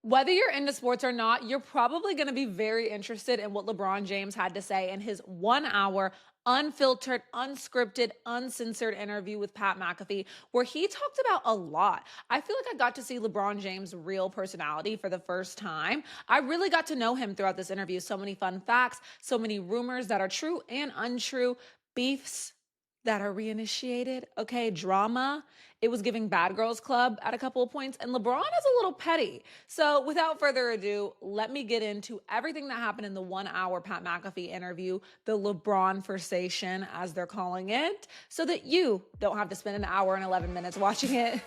Whether you're into sports or not, you're probably going to be very interested in what LeBron James had to say in his 1 hour, unfiltered, unscripted, uncensored interview with Pat McAfee, where he talked about a lot. I feel like I got to see LeBron James' real personality for the first time. I really got to know him throughout this interview. So many fun facts, so many rumors that are true and untrue, beefs that are reinitiated, okay, drama. It was giving Bad Girls Club at a couple of points, and LeBron is a little petty. So without further ado, let me get into everything that happened in the 1 hour Pat McAfee interview, the LeBronversation, as they're calling it, so that you don't have to spend an hour and 11 minutes watching it.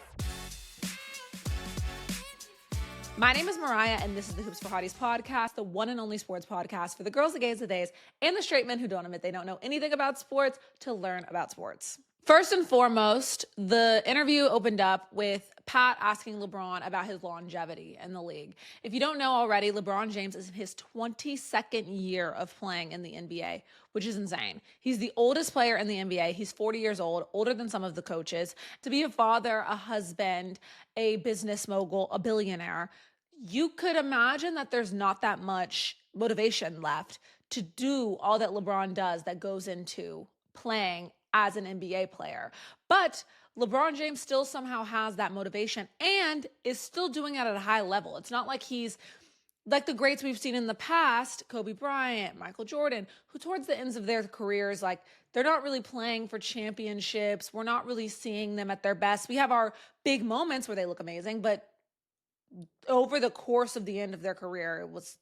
My name is Mariah, and this is the Hoops for Hotties podcast, the one and only sports podcast for the girls, the gays, the days, and the straight men who don't admit they don't know anything about sports to learn about sports. First and foremost, the interview opened up with Pat asking LeBron about his longevity in the league. If you don't know already, LeBron James is in his 22nd year of playing in the NBA, which is insane. He's the oldest player in the NBA. He's 40 years old, older than some of the coaches. To be a father, a husband, a business mogul, a billionaire, you could imagine that there's not that much motivation left to do all that LeBron does that goes into playing as an NBA player. But LeBron James still somehow has that motivation and is still doing it at a high level. It's not like he's like the greats we've seen in the past, Kobe Bryant, Michael Jordan, who towards the ends of their careers, like they're not really playing for championships. We're not really seeing them at their best. We have our big moments where they look amazing, but over the course of the end of their career, it was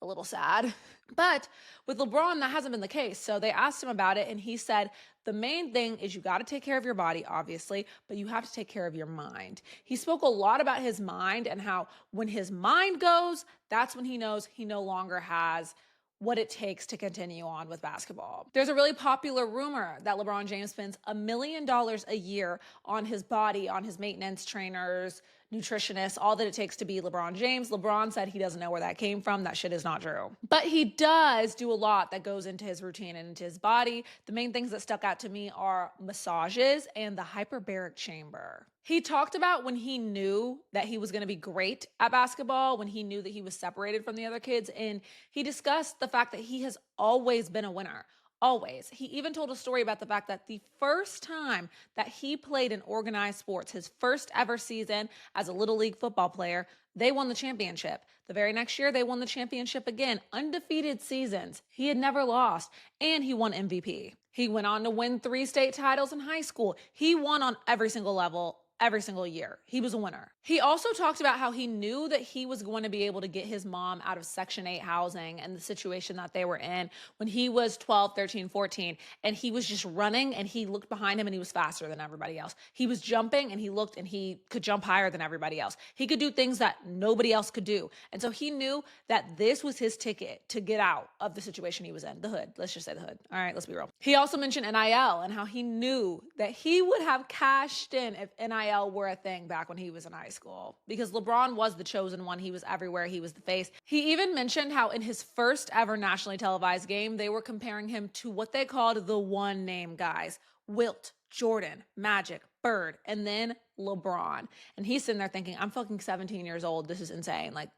a little sad. But with LeBron, that hasn't been the case. So they asked him about it, and he said, the main thing is you got to take care of your body, obviously, but you have to take care of your mind. He spoke a lot about his mind and how when his mind goes, that's when he knows he no longer has what it takes to continue on with basketball. There's a really popular rumor that LeBron James spends $1 million a year on his body, on his maintenance trainers, nutritionists, all that it takes to be LeBron James. LeBron said he doesn't know where that came from. That shit is not true. But he does do a lot that goes into his routine and into his body. The main things that stuck out to me are massages and the hyperbaric chamber. He talked about when he knew that he was going to be great at basketball, when he knew that he was separated from the other kids, and he discussed the fact that he has always been a winner. Always. He even told a story about the fact that the first time that he played in organized sports, his first ever season as a little league football player, they won the championship. The very next year, they won the championship again. Undefeated seasons. He had never lost, and he won MVP. He went on to win 3 state titles in high school. He won on every single level, every single year. He was a winner. He also talked about how he knew that he was going to be able to get his mom out of Section 8 housing and the situation that they were in when he was 12, 13, 14. And he was just running and he looked behind him and he was faster than everybody else. He was jumping and he looked and he could jump higher than everybody else. He could do things that nobody else could do. And so he knew that this was his ticket to get out of the situation he was in. The hood. Let's just say the hood. All right, let's be real. He also mentioned NIL and how he knew that he would have cashed in if NIL were a thing back when he was in high school, because LeBron was the chosen one. He was everywhere. He was the face. He even mentioned how in his first ever nationally televised game, they were comparing him to what they called the one name guys: Wilt, Jordan, Magic, Bird, and then LeBron. And he's sitting there thinking, I'm fucking 17 years old. This is insane. Like,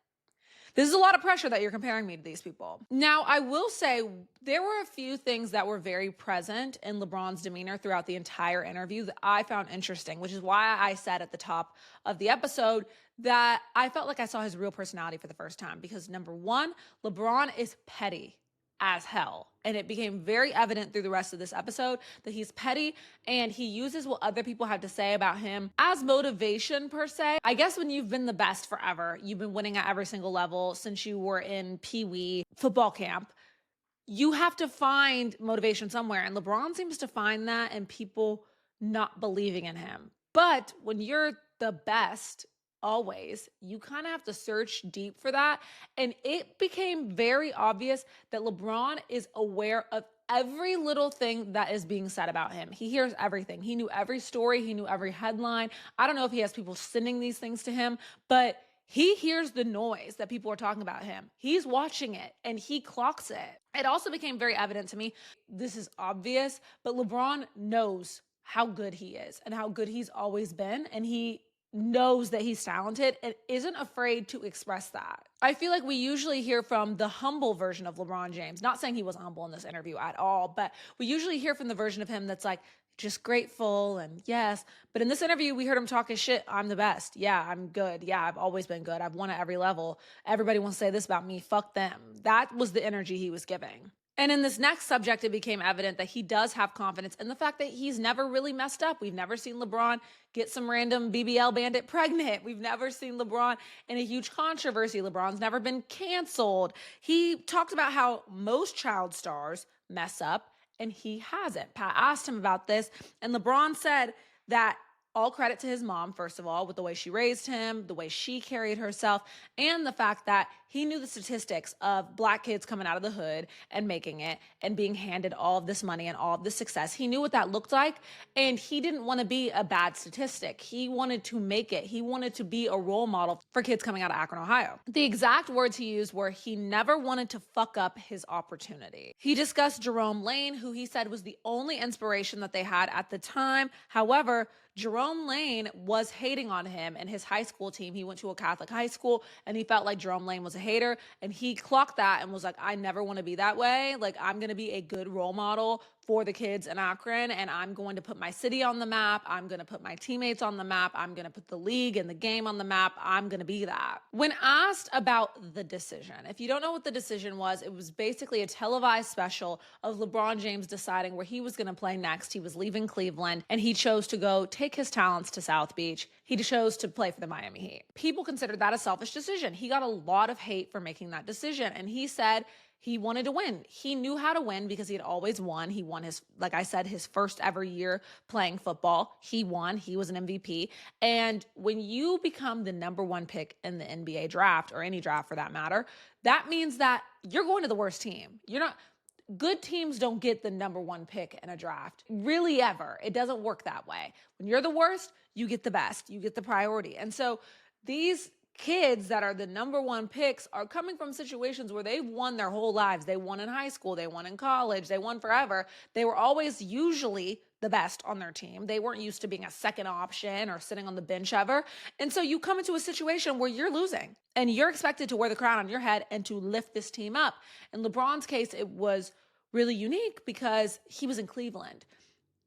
this is a lot of pressure that you're comparing me to these people. Now, I will say there were a few things that were very present in LeBron's demeanor throughout the entire interview that I found interesting, which is why I said at the top of the episode that I felt like I saw his real personality for the first time. Because number one, LeBron is petty as hell. And it became very evident through the rest of this episode that he's petty and he uses what other people have to say about him as motivation per se. I guess when you've been the best forever, you've been winning at every single level since you were in Pee-wee football camp, you have to find motivation somewhere. And LeBron seems to find that in people not believing in him. But when you're the best, always, you kind of have to search deep for that. And it became very obvious that LeBron is aware of every little thing that is being said about him. He hears everything. He knew every story. He knew every headline. I don't know if he has people sending these things to him, but he hears the noise that people are talking about him. He's watching it and he clocks it. It also became very evident to me, this is obvious, but LeBron knows how good he is and how good he's always been. And he knows that he's talented and isn't afraid to express that. I feel like we usually hear from the humble version of LeBron James, not saying he wasn't humble in this interview at all, but we usually hear from the version of him that's like, just grateful and yes. But in this interview, we heard him talk his shit. I'm the best. Yeah, I'm good. Yeah, I've always been good. I've won at every level. Everybody wants to say this about me. Fuck them. That was the energy he was giving. And in this next subject, it became evident that he does have confidence in the fact that he's never really messed up. We've never seen LeBron get some random BBL bandit pregnant. We've never seen LeBron in a huge controversy. LeBron's never been canceled. He talked about how most child stars mess up and he hasn't. Pat asked him about this, and LeBron said that all credit to his mom, first of all, with the way she raised him, the way she carried herself, and the fact that he knew the statistics of Black kids coming out of the hood and making it and being handed all of this money and all of this success. He knew what that looked like, and he didn't want to be a bad statistic. He wanted to make it. He wanted to be a role model for kids coming out of Akron, Ohio. The exact words he used were he never wanted to fuck up his opportunity. He discussed Jerome Lane, who he said was the only inspiration that they had at the time. However, Jerome Lane was hating on him and his high school team. He went to a Catholic high school and he felt like Jerome Lane was a hater, and he clocked that and was like, I never want to be that way. Like, I'm going to be a good role model for the kids in Akron, and I'm going to put my city on the map. I'm going to put my teammates on the map. I'm going to put the league and the game on the map. I'm going to be that. When asked about the decision, if you don't know what the decision was, it was basically a televised special of LeBron James deciding where he was going to play next. He was leaving Cleveland, and he chose to go take his talents to South Beach. He chose to play for the Miami Heat. People considered that a selfish decision. He got a lot of hate for making that decision, and he said he wanted to win. He knew how to win because he had always won. He won his, like I said, his first ever year playing football. He won. He was an MVP. And when you become the number one pick in the NBA draft, or any draft for that matter, that means that you're going to the worst team. You're not. Good teams don't get the number one pick in a draft, really ever. It doesn't work that way. When you're the worst, you get the best. You get the priority. And so these kids that are the number one picks are coming from situations where they've won their whole lives. They won in high school, they won in college, they won forever. They were always usually the best on their team. They weren't used to being a second option or sitting on the bench ever. And so you come into a situation where you're losing and you're expected to wear the crown on your head and to lift this team up. In LeBron's case, it was really unique because he was in Cleveland,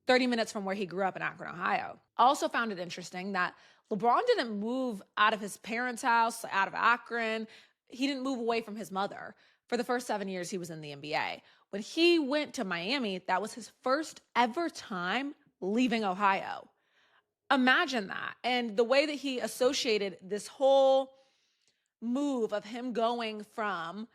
30 minutes from where he grew up in Akron, Ohio. I also found it interesting that LeBron didn't move out of his parents' house, out of Akron. He didn't move away from his mother. For the first 7 years he was in the NBA. When he went to Miami, that was his first ever time leaving Ohio. Imagine that. And the way that he associated this whole move of him going from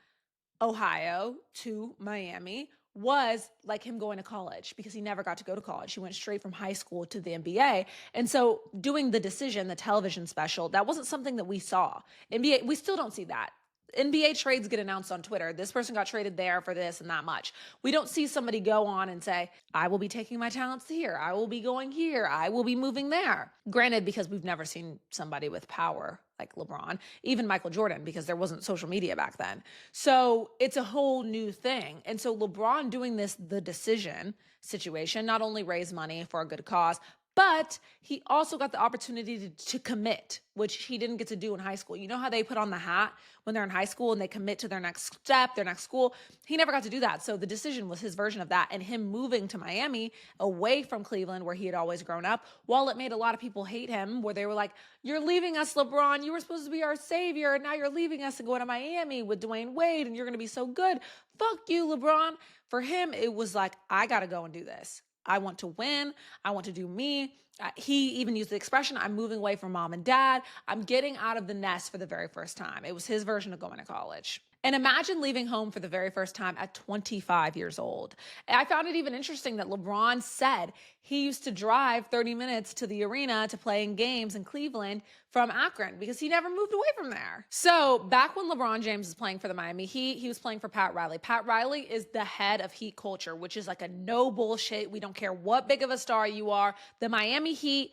Ohio to Miami was like him going to college, because he never got to go to college. He went straight from high school to the NBA. And so doing the decision, the television special, that wasn't something that we saw. NBA, we still don't see that. NBA trades get announced on Twitter. This person got traded there for this and that much. We don't see somebody go on and say, I will be taking my talents here. I will be going here. I will be moving there. Granted, because we've never seen somebody with power like LeBron, even Michael Jordan, because there wasn't social media back then. So it's a whole new thing. And so LeBron doing this, the decision situation, not only raised money for a good cause, but he also got the opportunity to commit, which he didn't get to do in high school. You know how they put on the hat when they're in high school and they commit to their next step, their next school? He never got to do that. So the decision was his version of that, and him moving to Miami away from Cleveland where he had always grown up. While it made a lot of people hate him, where they were like, you're leaving us, LeBron. You were supposed to be our savior, and now you're leaving us and going to Miami with Dwayne Wade, and you're going to be so good. Fuck you, LeBron. For him, it was like, I got to go and do this. I want to win. I want to do me. He even used the expression, I'm moving away from mom and dad. I'm getting out of the nest for the very first time. It was his version of going to college. And imagine leaving home for the very first time at 25 years old. And I found it even interesting that LeBron said he used to drive 30 minutes to the arena to play in games in Cleveland from Akron because he never moved away from there. So back when LeBron James was playing for the Miami Heat, he was playing for Pat Riley. Pat Riley is the head of Heat culture, which is like a no bullshit. We don't care what big of a star you are. The Miami Heat,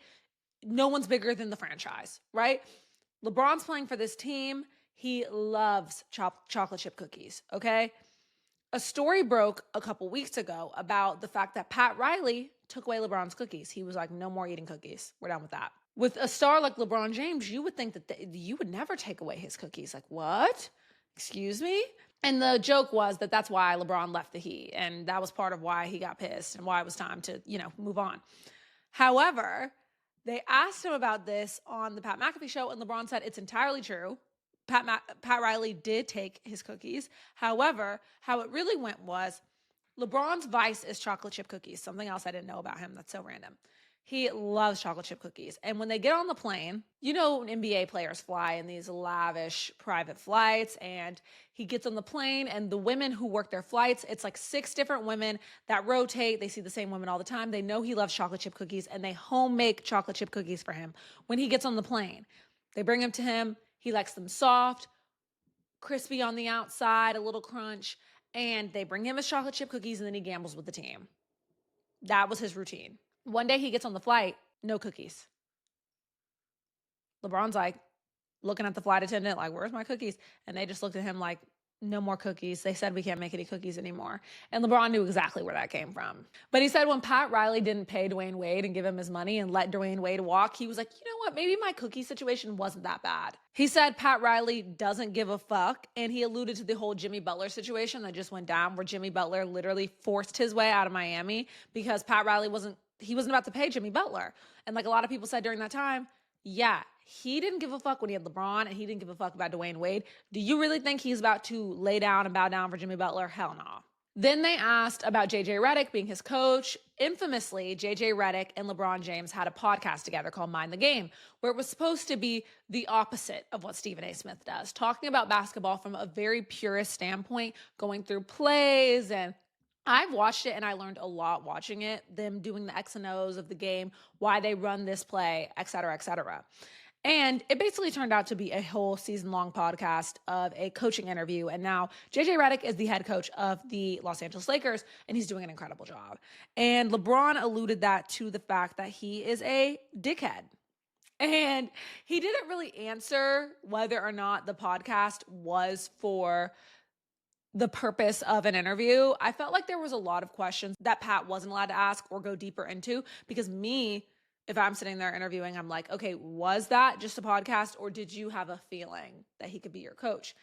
no one's bigger than the franchise, right? LeBron's playing for this team. He loves chocolate chip cookies, okay? A story broke a couple weeks ago about the fact that Pat Riley took away LeBron's cookies. He was like, no more eating cookies. We're done with that. With a star like LeBron James, you would think that you would never take away his cookies. Like, what? Excuse me? And the joke was that that's why LeBron left the Heat. And that was part of why he got pissed and why it was time to, move on. However, they asked him about this on the Pat McAfee show, and LeBron said it's entirely true. Pat Riley did take his cookies. However, how it really went was LeBron's vice is chocolate chip cookies, something else I didn't know about him that's so random. He loves chocolate chip cookies. And when they get on the plane, NBA players fly in these lavish private flights, and he gets on the plane, and the women who work their flights, it's like 6 different women that rotate. They see the same women all the time. They know he loves chocolate chip cookies, and they home make chocolate chip cookies for him when he gets on the plane. They bring them to him. He likes them soft, crispy on the outside, a little crunch, and they bring him his chocolate chip cookies, and then he gambles with the team. That was his routine. One day he gets on the flight, no cookies. LeBron's like looking at the flight attendant like, where's my cookies? And they just looked at him like, no more cookies. They said we can't make any cookies anymore. And LeBron knew exactly where that came from. But he said when Pat Riley didn't pay Dwayne Wade and give him his money and let Dwayne Wade walk, he was like, you know what? Maybe my cookie situation wasn't that bad. He said Pat Riley doesn't give a fuck. And he alluded to the whole Jimmy Butler situation that just went down, where Jimmy Butler literally forced his way out of Miami because Pat Riley wasn't about to pay Jimmy Butler. And like a lot of people said during that time, yeah, he didn't give a fuck when he had LeBron, and he didn't give a fuck about Dwayne Wade. Do you really think he's about to lay down and bow down for Jimmy Butler? Hell no. Then they asked about JJ Redick being his coach. Infamously, JJ Redick and LeBron James had a podcast together called Mind the Game, where it was supposed to be the opposite of what Stephen A. Smith does, talking about basketball from a very purist standpoint, going through plays. And I've watched it, and I learned a lot watching it, them doing the X and O's of the game, why they run this play, et cetera, et cetera. And it basically turned out to be a whole season-long podcast of a coaching interview. And now JJ Redick is the head coach of the Los Angeles Lakers, and he's doing an incredible job. And LeBron alluded that to the fact that he is a dickhead. And he didn't really answer whether or not the podcast was for the purpose of an interview. I felt like there was a lot of questions that Pat wasn't allowed to ask or go deeper into, because if I'm sitting there interviewing, I'm like, okay, was that just a podcast, or did you have a feeling that he could be your coach?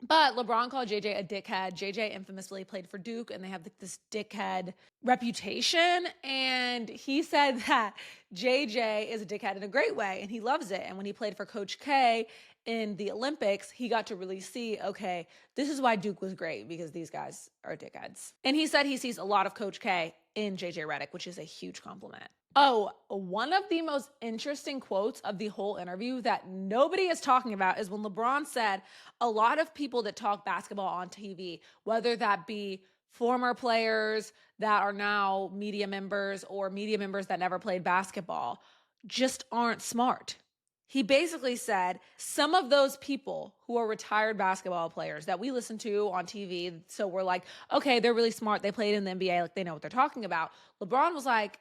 But LeBron called JJ a dickhead. JJ infamously played for Duke, and they have this dickhead reputation. And he said that JJ is a dickhead in a great way, and he loves it. And when he played for Coach K in the Olympics, he got to really see, okay, this is why Duke was great, because these guys are dickheads. And he said he sees a lot of Coach K in JJ Redick, which is a huge compliment. Oh, one of the most interesting quotes of the whole interview that nobody is talking about is when LeBron said a lot of people that talk basketball on TV, whether that be former players that are now media members or media members that never played basketball, just aren't smart. He basically said some of those people who are retired basketball players that we listen to on TV, so we're like, okay, they're really smart. They played in the NBA, like they know what they're talking about. LeBron was like,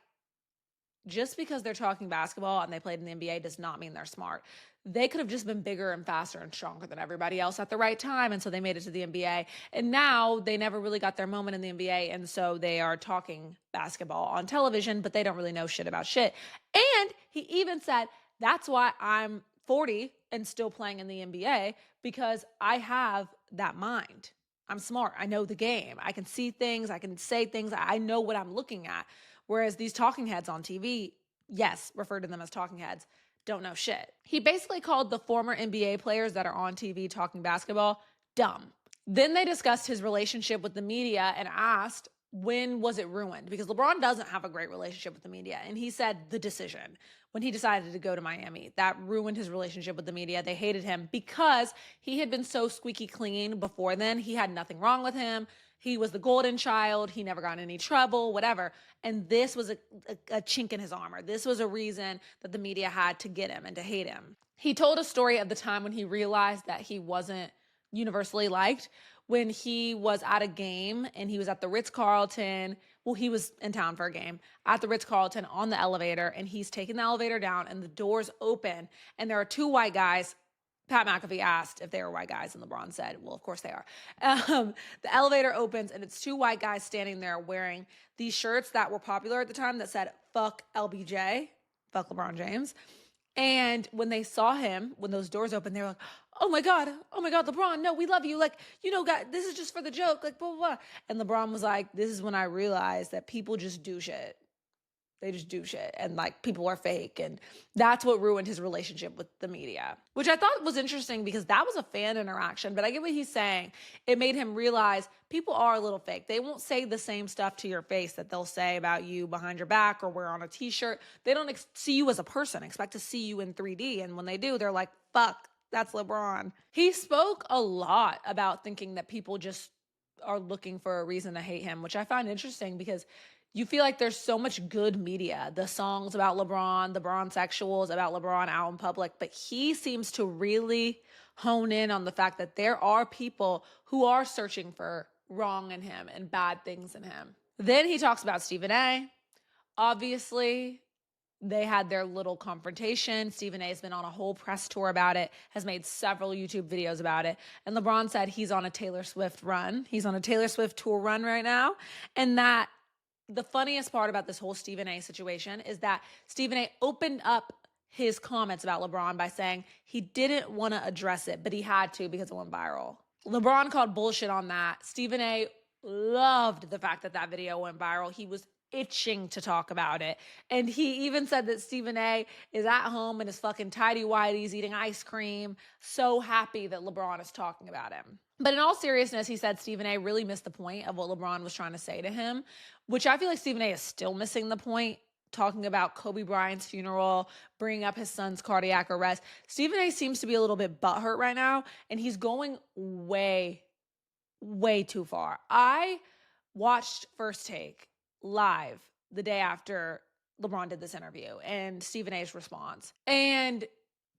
just because they're talking basketball and they played in the NBA does not mean they're smart. They could have just been bigger and faster and stronger than everybody else at the right time, and so they made it to the NBA. And now they never really got their moment in the NBA, and so they are talking basketball on television, but they don't really know shit about shit. And he even said, that's why I'm 40 and still playing in the NBA, because I have that mind. I'm smart. I know the game. I can see things. I can say things. I know what I'm looking at. Whereas these talking heads on TV, yes, refer to them as talking heads, don't know shit. He basically called the former NBA players that are on TV talking basketball dumb. Then they discussed his relationship with the media and asked, when was it ruined? Because LeBron doesn't have a great relationship with the media. And he said the decision when he decided to go to Miami, that ruined his relationship with the media. They hated him because he had been so squeaky clean before then. He had nothing wrong with him. He was the golden child. He never got in any trouble, whatever. And this was a chink in his armor. This was a reason that the media had to get him and to hate him. He told a story of the time when he realized that he wasn't universally liked, when he was at a game and he was at the Ritz-Carlton. Well, he was in town for a game at the Ritz-Carlton on the elevator, and he's taking the elevator down and the doors open and there are 2 white guys. Pat McAfee asked if they were white guys, and LeBron said, well, of course they are. The elevator opens, and it's 2 white guys standing there wearing these shirts that were popular at the time that said, fuck LBJ, fuck LeBron James. And when they saw him, when those doors opened, they were like, oh my God, LeBron, no, we love you. Like, God, this is just for the joke, like, blah, blah, blah. And LeBron was like, this is when I realized that people just do shit. They just do shit. And like, people are fake. And that's what ruined his relationship with the media, which I thought was interesting because that was a fan interaction. But I get what he's saying. It made him realize people are a little fake. They won't say the same stuff to your face that they'll say about you behind your back or wear on a t-shirt. They don't see you as a person, expect to see you in 3D. And when they do, they're like, fuck, that's LeBron. He spoke a lot about thinking that people just are looking for a reason to hate him, which I find interesting because you feel like there's so much good media, the songs about LeBron, the Bronsexuals about LeBron out in public, but he seems to really hone in on the fact that there are people who are searching for wrong in him and bad things in him. Then he talks about Stephen A. Obviously, they had their little confrontation. Stephen A has been on a whole press tour about it, has made several YouTube videos about it. And LeBron said he's on a Taylor Swift run. He's on a Taylor Swift tour run right now. And that the funniest part about this whole Stephen A situation is that Stephen A opened up his comments about LeBron by saying he didn't want to address it, but he had to because it went viral. LeBron called bullshit on that. Stephen A loved the fact that that video went viral. He was itching to talk about it. And he even said that Stephen A is at home in his fucking tighty-whities eating ice cream, so happy that LeBron is talking about him. But in all seriousness, he said Stephen A really missed the point of what LeBron was trying to say to him, which I feel like Stephen A is still missing the point, talking about Kobe Bryant's funeral, bringing up his son's cardiac arrest. Stephen A seems to be a little bit butthurt right now, and he's going way, way too far. I watched First Take live the day after LeBron did this interview and Stephen A's response. And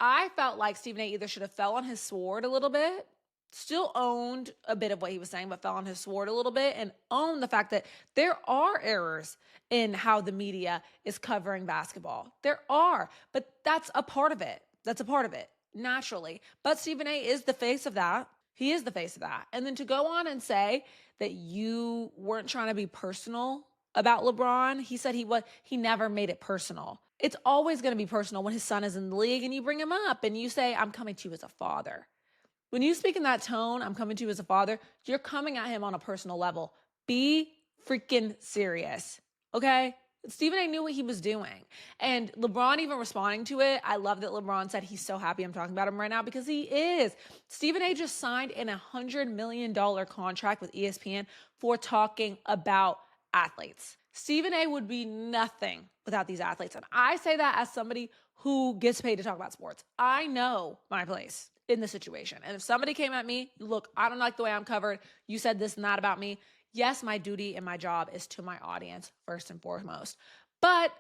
I felt like Stephen A either should have fell on his sword a little bit, still owned a bit of what he was saying, but fell on his sword a little bit and owned the fact that there are errors in how the media is covering basketball. There are, but that's a part of it. That's a part of it, naturally. But Stephen A is the face of that. He is the face of that. And then to go on and say that you weren't trying to be personal about LeBron, he said he never made it personal. It's always going to be personal when his son is in the league and you bring him up and you say, I'm coming to you as a father. When you speak in that tone, I'm coming to you as a father, you're coming at him on a personal level. Be freaking serious, okay? Stephen A knew what he was doing. And LeBron even responding to it, I love that LeBron said he's so happy I'm talking about him right now because he is. Stephen A just signed in $100 million contract with ESPN for talking about athletes. Stephen A would be nothing without these athletes. And I say that as somebody who gets paid to talk about sports. I know my place in the situation. And if somebody came at me, look, I don't like the way I'm covered. You said this and that about me. Yes, my duty and my job is to my audience first and foremost. But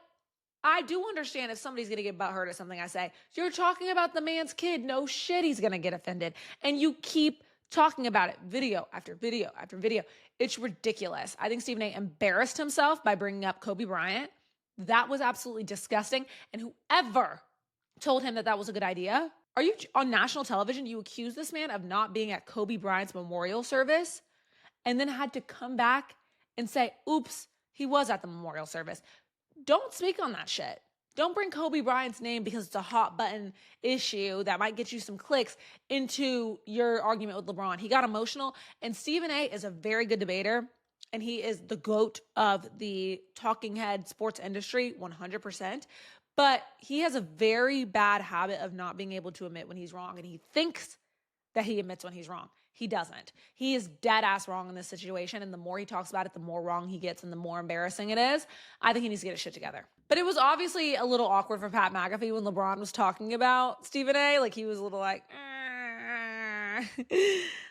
I do understand if somebody's going to get butthurt at something I say. You're talking about the man's kid. No shit, he's going to get offended. And you keep talking about it video after video after video. It's ridiculous. I think Stephen A embarrassed himself by bringing up Kobe Bryant. That was absolutely disgusting. And whoever told him that that was a good idea, are you on national television? You accuse this man of not being at Kobe Bryant's memorial service and then had to come back and say, oops, he was at the memorial service. Don't speak on that shit. Don't bring Kobe Bryant's name because it's a hot button issue that might get you some clicks into your argument with LeBron. He got emotional, and Stephen A is a very good debater, and he is the GOAT of the talking head sports industry, 100%. But he has a very bad habit of not being able to admit when he's wrong, and he thinks that he admits when he's wrong. He doesn't. He is dead ass wrong in this situation, and the more he talks about it, the more wrong he gets and the more embarrassing it is. I think he needs to get his shit together. But it was obviously a little awkward for Pat McAfee when LeBron was talking about Stephen A. Like, he was a little like,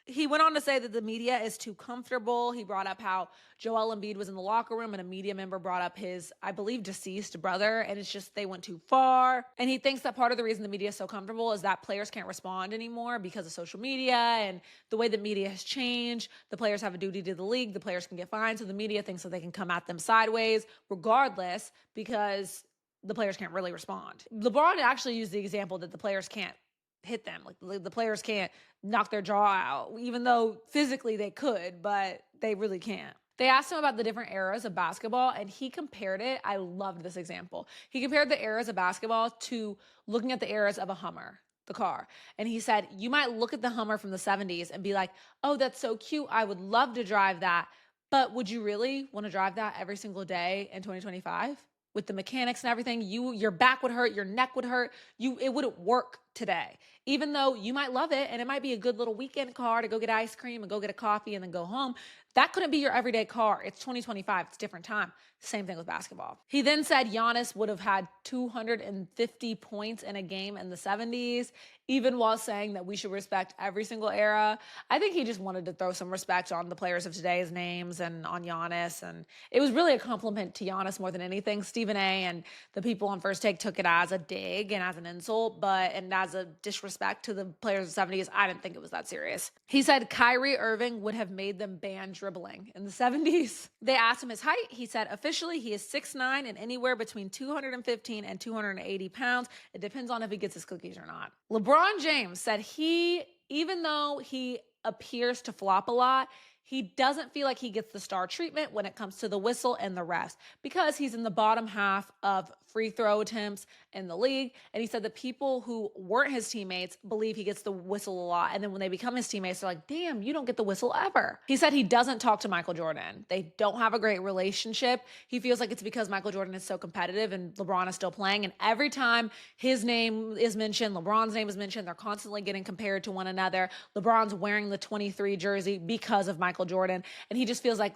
He went on to say that the media is too comfortable. He brought up how Joel Embiid was in the locker room and a media member brought up his, I believe, deceased brother, and it's just they went too far. And he thinks that part of the reason the media is so comfortable is that players can't respond anymore because of social media and the way the media has changed. The players have a duty to the league. The players can get fined, so the media thinks that they can come at them sideways regardless because the players can't really respond. LeBron actually used the example that the players can't hit them. Like the players can't knock their jaw out, even though physically they could, but they really can't. They asked him about the different eras of basketball, and he compared it. I loved this example. He compared the eras of basketball to looking at the eras of a Hummer, the car. And he said, you might look at the Hummer from the 70s and be like, oh, that's so cute. I would love to drive that. But would you really want to drive that every single day in 2025? With the mechanics and everything, your back would hurt, your neck would hurt. It wouldn't work today. Even though you might love it and it might be a good little weekend car to go get ice cream and go get a coffee and then go home, that couldn't be your everyday car. It's 2025. It's a different time. Same thing with basketball. He then said Giannis would have had 250 points in a game in the 70s, even while saying that we should respect every single era. I think he just wanted to throw some respect on the players of today's names and on Giannis. And it was really a compliment to Giannis more than anything. Stephen A. and the people on First Take took it as a dig and as an insult, and as a disrespect to the players of the 70s. I didn't think it was that serious. He said Kyrie Irving would have made them ban dribbling in the 70s. They asked him his height. He said officially he is 6'9" and anywhere between 215 and 280 pounds. It depends on if he gets his cookies or not. LeBron James said even though he appears to flop a lot, he doesn't feel like he gets the star treatment when it comes to the whistle and the refs because he's in the bottom half of free throw attempts in the league. And he said the people who weren't his teammates believe he gets the whistle a lot. And then when they become his teammates, they're like, damn, you don't get the whistle ever. He said he doesn't talk to Michael Jordan. They don't have a great relationship. He feels like it's because Michael Jordan is so competitive and LeBron is still playing. And every time his name is mentioned, LeBron's name is mentioned, they're constantly getting compared to one another. LeBron's wearing the 23 jersey because of Michael Jordan. And he just feels like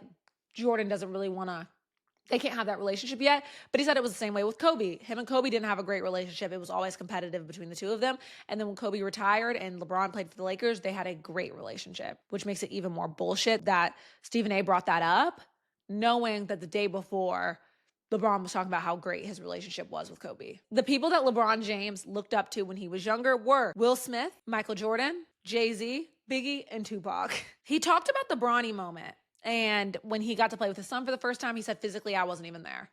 Jordan doesn't really want to, they can't have that relationship yet. But he said it was the same way with Kobe. Him and Kobe didn't have a great relationship. It was always competitive between the two of them. And then when Kobe retired and LeBron played for the Lakers, they had a great relationship, which makes it even more bullshit that Stephen A. brought that up, knowing that the day before LeBron was talking about how great his relationship was with Kobe. The people that LeBron James looked up to when he was younger were Will Smith, Michael Jordan, Jay-Z, Biggie, and Tupac. He talked about the Bronny moment. And when he got to play with his son for the first time, he said, physically, I wasn't even there.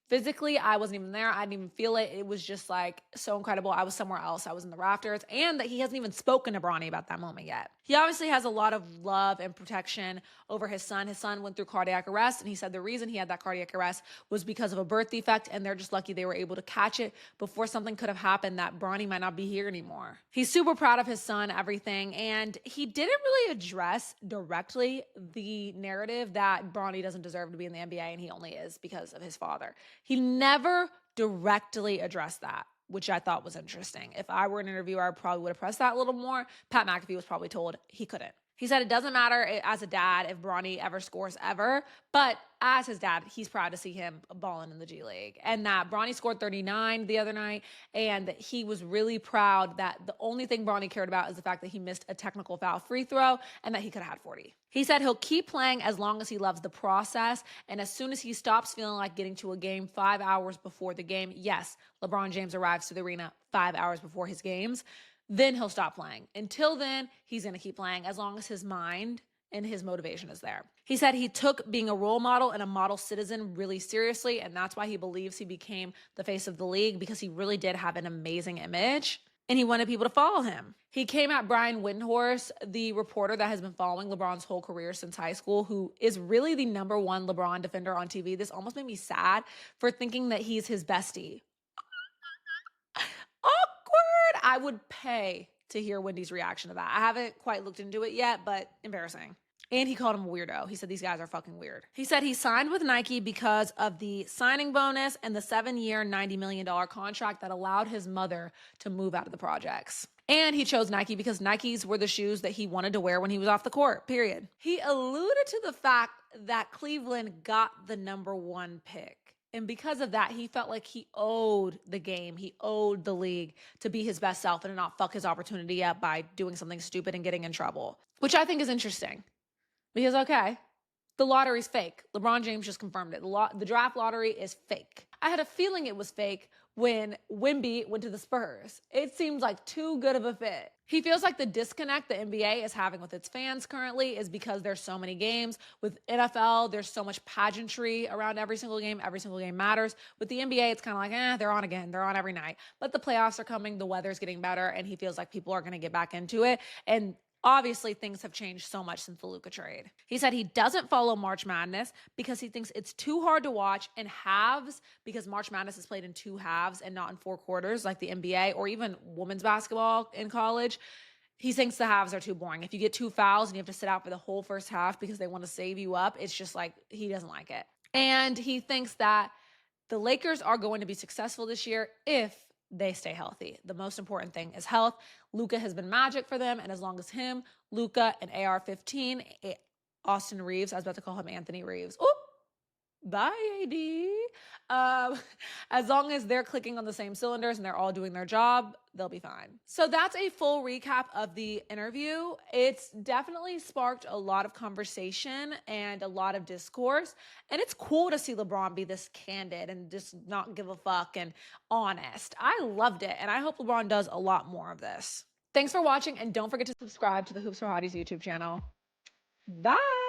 Physically, I wasn't even there. I didn't even feel it. It was just like so incredible. I was somewhere else. I was in the rafters. And that he hasn't even spoken to Bronny about that moment yet. He obviously has a lot of love and protection over his son. His son went through cardiac arrest, and he said the reason he had that cardiac arrest was because of a birth defect, and they're just lucky they were able to catch it before something could have happened that Bronny might not be here anymore. He's super proud of his son, everything, and he didn't really address directly the narrative that Bronny doesn't deserve to be in the NBA, and he only is because of his father. He never directly addressed that, which I thought was interesting. If I were an interviewer, I probably would have pressed that a little more. Pat McAfee was probably told he couldn't. He said it doesn't matter as a dad if Bronny ever scores ever, but as his dad, he's proud to see him balling in the G League. And that Bronny scored 39 the other night, and that he was really proud that the only thing Bronny cared about is the fact that he missed a technical foul free throw and that he could have had 40. He said he'll keep playing as long as he loves the process, and as soon as he stops feeling like getting to a game 5 hours before the game, yes, LeBron James arrives to the arena 5 hours before his games, then he'll stop playing. Until then, he's going to keep playing as long as his mind and his motivation is there. He said he took being a role model and a model citizen really seriously, and that's why he believes he became the face of the league, because he really did have an amazing image, and he wanted people to follow him. He came at Brian Windhorst, the reporter that has been following LeBron's whole career since high school, who is really the number one LeBron defender on TV. This almost made me sad for thinking that he's his bestie. Awkward. I would pay to hear Wendy's reaction to that. I haven't quite looked into it yet, but embarrassing. And he called him a weirdo. He said these guys are fucking weird. He said he signed with Nike because of the signing bonus and the 7-year, $90 million contract that allowed his mother to move out of the projects. And he chose Nike because Nikes were the shoes that he wanted to wear when he was off the court, period. He alluded to the fact that Cleveland got the number 1 pick. And because of that, he felt like he owed the game, he owed the league to be his best self and not fuck his opportunity up by doing something stupid and getting in trouble, which I think is interesting. Because, okay, the lottery's fake. LeBron James just confirmed it. The draft lottery is fake. I had a feeling it was fake when Wemby went to the Spurs. It seems like too good of a fit. He feels like the disconnect the NBA is having with its fans currently is because there's so many games. With NFL, there's so much pageantry around every single game. Every single game matters. With the NBA, it's kind of like, they're on again. They're on every night. But the playoffs are coming. The weather's getting better. And he feels like people are going to get back into it. And Obviously, things have changed so much since the Luka trade. He said he doesn't follow March Madness because he thinks it's too hard to watch in halves, because March Madness is played in 2 halves and not in 4 quarters like the NBA or even women's basketball in college. He thinks the halves are too boring. If you get 2 fouls and you have to sit out for the whole first half because they want to save you up, it's just like, he doesn't like it. And he thinks that the Lakers are going to be successful this year if they stay healthy. The most important thing is health. Luka has been magic for them, and as long as him, Luka, and AR-15, Austin Reeves, I was about to call him Anthony Reeves. Oop, bye, AD. As long as they're clicking on the same cylinders and they're all doing their job, they'll be fine. So that's a full recap of the interview. It's definitely sparked a lot of conversation and a lot of discourse. And it's cool to see LeBron be this candid and just not give a fuck and honest. I loved it. And I hope LeBron does a lot more of this. Thanks for watching. And don't forget to subscribe to the Hoops for Hotties YouTube channel. Bye.